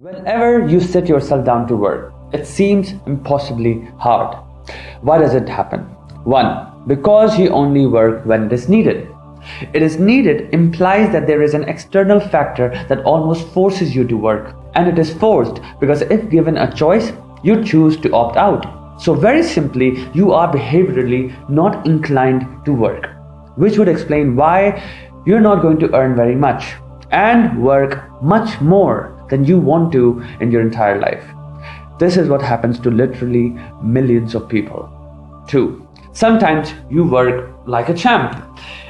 Whenever you sit yourself down to work, it seems impossibly hard. Why does it happen? 1. Because you only work when it is needed. It is needed implies that there is an external factor that almost forces you to work. And it is forced because if given a choice, you choose to opt out. So very simply, you are behaviorally not inclined to work, which would explain why you're not going to earn very much and work much more than you want to in your entire life. This is what happens to literally millions of people. 2. Sometimes you work like a champ.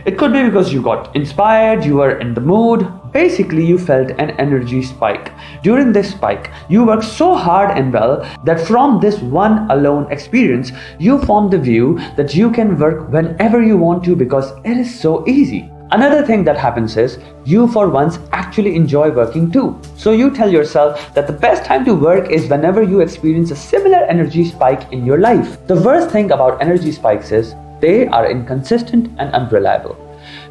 It could be because you got inspired, you were in the mood. Basically, you felt an energy spike. During this spike, you worked so hard and well that from this one alone experience, you form the view that you can work whenever you want to because it is so easy. Another thing that happens is you for once actually enjoy working too. So you tell yourself that the best time to work is whenever you experience a similar energy spike in your life. The worst thing about energy spikes is they are inconsistent and unreliable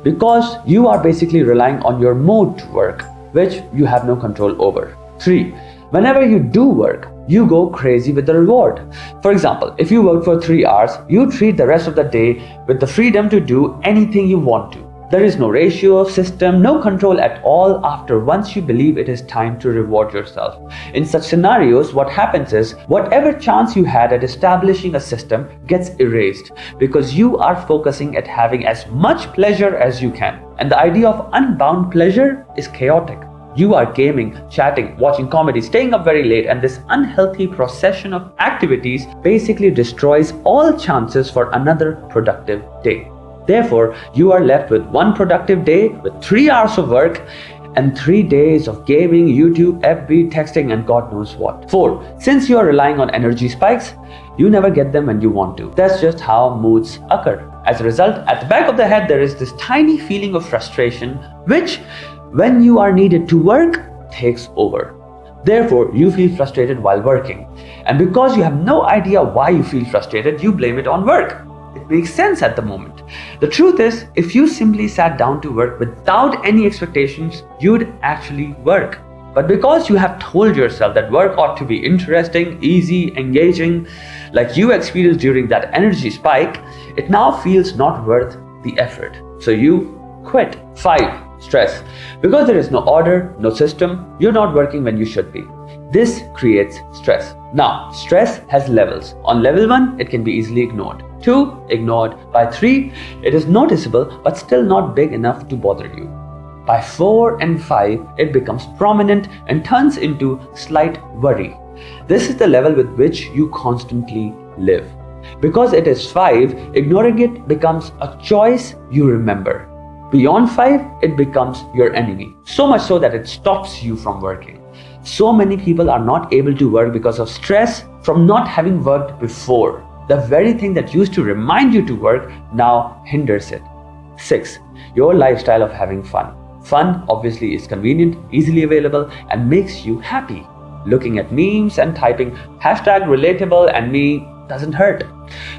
because you are basically relying on your mood to work, which you have no control over. 3. Whenever you do work, you go crazy with the reward. For example, if you work for 3 hours, you treat the rest of the day with the freedom to do anything you want to. There is no ratio, system, no control at all after once you believe it is time to reward yourself. In such scenarios, what happens is whatever chance you had at establishing a system gets erased because you are focusing at having as much pleasure as you can. And the idea of unbound pleasure is chaotic. You are gaming, chatting, watching comedy, staying up very late, and this unhealthy procession of activities basically destroys all chances for another productive day. Therefore, you are left with one productive day with 3 hours of work and 3 days of gaming, YouTube, FB, texting, and God knows what. 4. Since you are relying on energy spikes, you never get them when you want to. That's just how moods occur. As a result, at the back of the head, there is this tiny feeling of frustration, which, when you are needed to work, takes over. Therefore, you feel frustrated while working. And because you have no idea why you feel frustrated, you blame it on work. It makes sense at the moment. The truth is, if you simply sat down to work without any expectations, you'd actually work. But because you have told yourself that work ought to be interesting, easy, engaging, like you experienced during that energy spike, it now feels not worth the effort. So you quit. 5. Stress. Because there is no order, no system, you're not working when you should be. This creates stress. Now, stress has levels. On level 1, it can be easily ignored. 2, ignored. By 3, it is noticeable but still not big enough to bother you. By 4 and 5, it becomes prominent and turns into slight worry. This is the level with which you constantly live. Because it is 5, ignoring it becomes a choice you remember. Beyond 5, it becomes your enemy. So much so that it stops you from working. So many people are not able to work because of stress from not having worked before. The very thing that used to remind you to work now hinders it. 6. Your lifestyle of having fun. Fun obviously is convenient, easily available, and makes you happy. Looking at memes and typing #relatable and me doesn't hurt.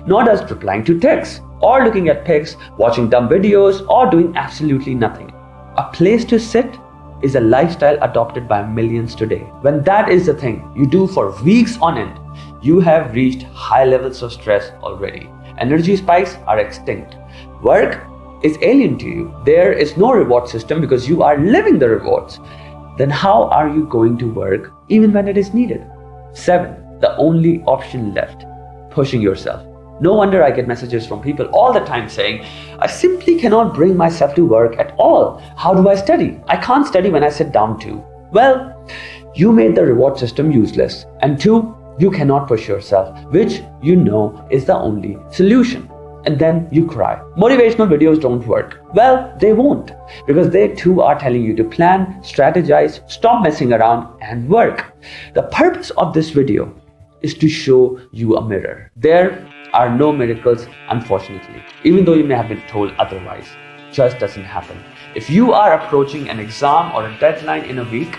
Nor does replying to texts, or looking at pics, watching dumb videos, or doing absolutely nothing. A place to sit is a lifestyle adopted by millions today. When that is the thing you do for weeks on end, you have reached high levels of stress already. Energy spikes are extinct. Work is alien to you. There is no reward system because you are living the rewards. Then how are you going to work even when it is needed? 7. The only option left, pushing yourself. No wonder I get messages from people all the time saying, I simply cannot bring myself to work at all. How do I study? I can't study when I sit down to. Well, you made the reward system useless. And 2, you cannot push yourself, which you know is the only solution. And then you cry. Motivational videos don't work. Well, they won't, because they too are telling you to plan, strategize, stop messing around, and work. The purpose of this video is to show you a mirror. There are no miracles, unfortunately, even though you may have been told otherwise. Just doesn't happen. If you are approaching an exam or a deadline in a week,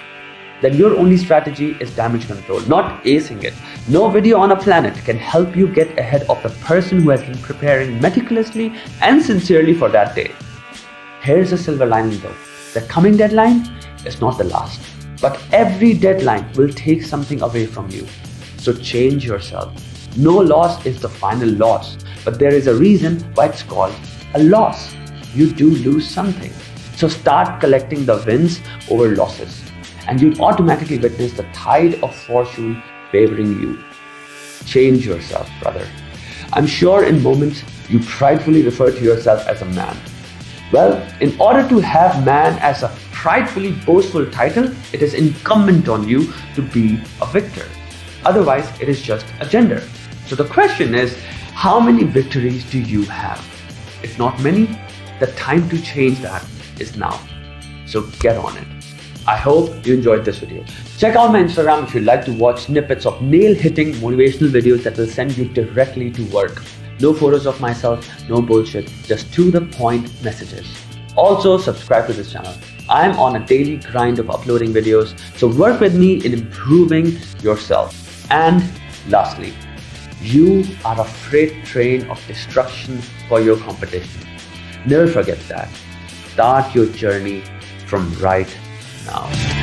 then your only strategy is damage control, not acing it. No video on a planet can help you get ahead of the person who has been preparing meticulously and sincerely for that day. Here's a silver lining though. The coming deadline is not the last. But every deadline will take something away from you. So change yourself. No loss is the final loss, but there is a reason why it's called a loss. You do lose something. So start collecting the wins over losses, and you'll automatically witness the tide of fortune favoring you. Change yourself, brother. I'm sure in moments you pridefully refer to yourself as a man. Well, in order to have man as a pridefully boastful title, it is incumbent on you to be a victor. Otherwise, it is just a gender. So the question is, how many victories do you have? If not many, the time to change that is now. So get on it. I hope you enjoyed this video. Check out my Instagram if you'd like to watch snippets of nail-hitting motivational videos that will send you directly to work. No photos of myself, no bullshit, just to the point messages. Also, subscribe to this channel. I'm on a daily grind of uploading videos, so work with me in improving yourself. And lastly, you are a freight train of destruction for your competition. Never forget that. Start your journey from right now.